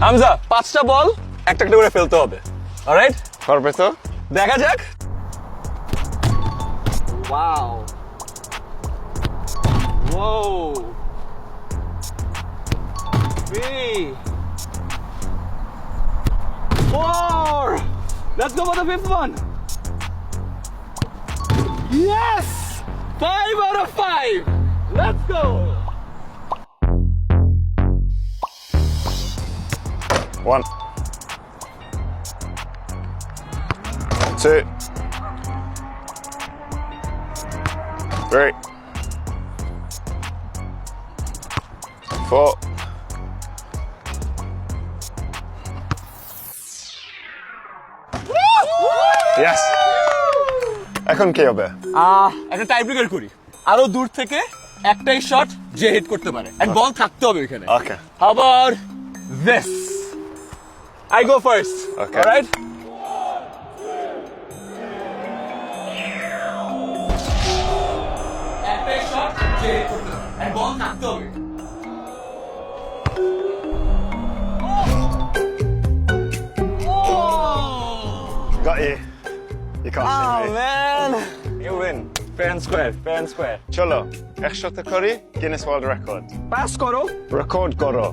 হামজা 5টা বল একটা একটা করে ফেলতে হবে। অলরাইট, পারবে তো? দেখা যাক। Wow, Whoa. 3, 4. Let's go for the 5th one. Yes! 5 out of 5. Let's go. One. Two. Three. 4. Yes. এখন কি হবে? একটা টাই ব্রেকার করি। আরো দূর থেকে একটাই শট যে হিট করতে পারে এন্ড বল থাকতে হবে এখানে। Okay. How about this? I go first. Okay. All right? একটাই শট যে হিট করতে পারে এন্ড বল থাকতে হবে। Got you. You can't Oh see me. man. You win. Fair and square, fair and square. চলো একসাথে করি গিনেস ওয়ার্ল্ড রেকর্ড। পাস করো। রেকর্ড করো।